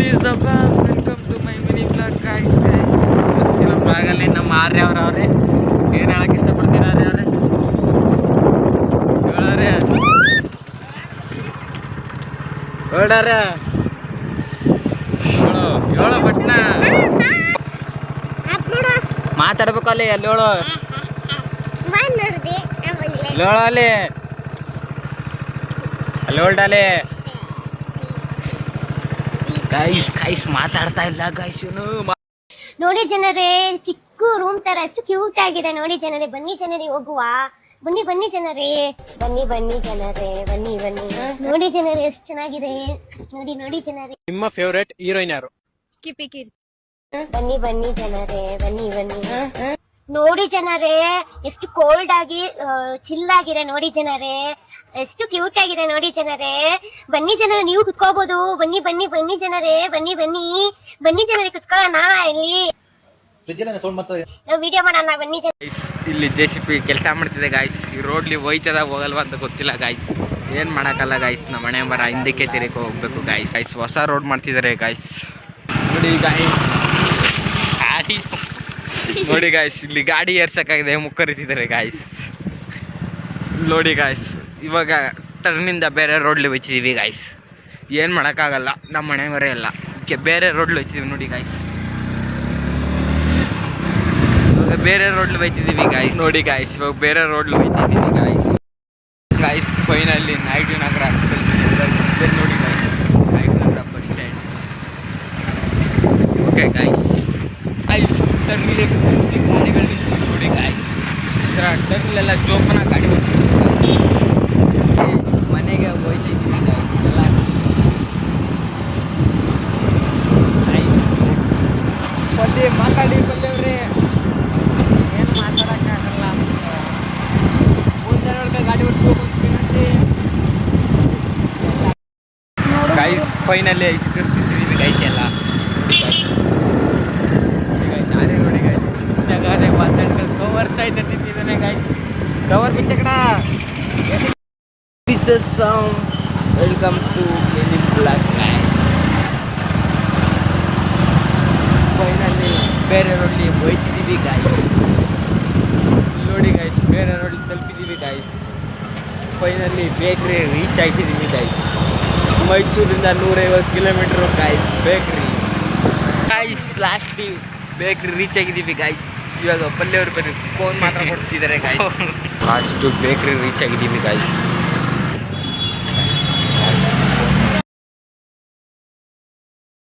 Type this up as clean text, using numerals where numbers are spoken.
is Zafar. Welcome to my mini vlog, guys. ಇವತ್ತಿನ ಬ್ಲಾಗಲ್ಲಿ ನಮ್ಮ ಆರ್ಯ ಅವರವ್ರೆ ಏನು ಹೇಳಕ್ಕೆ ಇಷ್ಟಪಡ್ತೀರಾ ಆರ್ಯ ಅವರೇ? ಹೇಳಾರೆ ಹೇಳೋ ಬಟ್ನ ಮಾತಾಡ್ಬೇಕು ಅಲ್ಲಿ ಅಲ್ಲಿ ಹೇಳು ಹೇಳೋ ಅಲ್ಲಿ ಅಲ್ಲಿ ಹೊಲ್ಡಾಲೆ ಗೈಸ್ ಮಾತಾಡ್ತಾ ಇಲ್ಲ ಗೈಸ್ ಇವನು. ನೋಡಿ ಜನರೇ, ಚಿಕ್ಕ ರೂಮ್ ತರ ಎಷ್ಟು ಕ್ಯೂಟ್ ಆಗಿದೆ ನೋಡಿ ಜನರೇ. ಬನ್ನಿ ಜನರೇ ಹೋಗುವ, ಬನ್ನಿ ಜನರೇ, ಬನ್ನಿ ಜನರೇ, ಬನ್ನಿ ನೋಡಿ ಜನರೇ ಎಷ್ಟು ಚೆನ್ನಾಗಿದೆ. ನೋಡಿ ಜನರೇ. ನಿಮ್ಮ ಫೇವರೇಟ್ ಹೀರೋಯಿನ್ ಯಾರು? ಕಿಪಿ ಕೀರ್ತಿ. ಬನ್ನಿ ಜನರೇ, ಬನ್ನಿ ನೋಡಿ ಜನರೇ ಎಷ್ಟು ಕೋಲ್ಡ್ ಆಗಿ ಚಿಲ್ ಆಗಿದೆ ನೋಡಿ ಜನರೇ. ಎಷ್ಟು ಕ್ಯೂಟ್ ಆಗಿದೆ ನೋಡಿ ಜನರೇ. ಬನ್ನಿ ಜನರೇ, ನೀವು ಕುತ್ಕೋಬಹುದು. ಬನ್ನಿ ಜನರೇ, ಬನ್ನಿ ಜನರೇ ಕುತ್ಕೊಳ್ಳೋಣ. ಇಲ್ಲಿ ನಾವು ವಿಡಿಯೋ ಮಾಡೋಣ. ಬನ್ನಿ ಇಲ್ಲಿ JCB ಕೆಲಸ ಮಾಡ್ತಿದೆ ಗಾಯ್ಸ್. ಈ ರೋಡ್ಲಿ ಹೋಯ್ತದ ಹೋಗಲ್ವಾ ಅಂತ ಗೊತ್ತಿಲ್ಲ ಗಾಯ್ಸ್. ಏನ್ ಮಾಡಕ್ಕಲ್ಲ ಗಾಯ್ಸ್, ನಮ್ಮ ಮನೆ ಬರ ಹಿಂದಕ್ಕೆ ತಿರುಗಿ ಹೋಗ್ಬೇಕು ಗಾಯ್ಸ್. ಹೊಸ ರೋಡ್ ಮಾಡ್ತಿದ್ದಾರೆ ಗಾಯ್ಸ್. ನೋಡಿ ಗಾಯ್ಸ್ ಇಲ್ಲಿ ಗಾಡಿ ಏರ್ಸಕ್ಕಾಗಿದೆ, ಮುಕ್ಕರಿತಿದ್ದಾರೆ ಗಾಯ್ಸ್. ನೋಡಿ ಗಾಯ್ಸ್, ಇವಾಗ ಟರ್ನಿಂದ ಬೇರೆ ರೋಡ್ಲಿ ಹೋಯ್ತಿದ್ದೀವಿ ಗಾಯ್ಸ್. ಏನು ಮಾಡೋಕ್ಕಾಗಲ್ಲ, ನಮ್ಮ ಮನೆ ಮರೆ ಎಲ್ಲ ಬೇರೆ ರೋಡ್ಲಿ ಹೋಯ್ತಿದ್ದೀವಿ ನೋಡಿ ಗಾಯ್ಸ್. ಇವಾಗ ಬೇರೆ ರೋಡ್ಲಿ ಹೋಯ್ತಿದ್ದೀವಿ ಗಾಯ್ಸ್. ನೋಡಿ ಗಾಯ್ಸ್, ಇವಾಗ ಬೇರೆ ರೋಡ್ಲಿ ಹೋಯ್ತಿದ್ದೀವಿ ಗಾಯ್ಸ್. ಫೈನಲಿ ನಾಯ್ಡು ನಗರ ನೋಡಿ ಗಾಯ್ಸ್, ನಾಯ್ಡು ನಗರ ಬಸ್ ಸ್ಟ್ಯಾಂಡ್. ಓಕೆ ಗಾಯ್ಸ್, ಟರ್ಮಿಲೆ ಗಾಡಿಗಳು ನೋಡಿ ಗಾಯ್ಸ್. ಟರ್ಮಿಲೆಲ್ಲ ಜೋಪನ ಗಾಡಿ ಮನೆಗೆ ಹೋಯ್ತಿದ್ದೀವಿ ಗಾಯ್ಸ್. ಎಲ್ಲ ಪಲ್ಯ ಪಲ್ಯವ್ರಿ ಏನು ಮಾತಾಡೋಕ್ಕಾಗಲ್ಲ. ಮುಂದೆ ಗಾಡಿ ಓಡಿಸ್ಬೇಕು ಗಾಯ್ಸ್. ಫೈನಲಿ ಸಿಕ್ಕಿರ್ತಿದ್ದೀವಿ ಗಾಯ್ಸ್ ಎಲ್ಲ ನೋಡಿ ಗಾಯ್ಸ್. ಜಗಾನೆ ಮಾತಾಡ್ಕೊಂಡು ಕವರ್ ಚಾಯ್ತಾ ತಿಂತಿದ್ದಾನೆ ಗಾಯ್ಸ್. ಕವರ್ ಬಿಚ್ಚಕಡ. Welcome to mini blog guys. Finally ಬೇರೆ ರೋಡ್ಲಿ ಹೋಯ್ತಿದ್ದೀವಿ ಗಾಯ್ಸ್. ನೋಡಿ ಗಾಯ್ಸ್, ಬೇರೆ ರೋಡ್ಲಿ ತಲುಪಿದ್ದೀವಿ ಗಾಯ್ಸ್. ಫೈನಲಿ ಬೇಕ್ರಿ ರೀಚ್ ಆಗ್ತಿದ್ದೀವಿ ಗಾಯ್ಸ್. ಮೈಸೂರಿಂದ 150 kilometre guys bakery. Lastly bakery reach ಆಗಿದ್ದೀವಿ ಗಾಯ್ಸ್. ಇವಾಗ ಪಲ್ಯವ್ರು ಬೇರೆ ಫೋನ್ ಮಾತ್ರ ಕೊಡ್ತಿದ್ದಾರೆ ಗಾಯ್ಸ್. ಲಾಸ್ಟ್ ಬೇಕ್ರಿ ರೀಚ್ ಆಗಿದ್ದೀವಿ ಗಾಯ್ಸ್.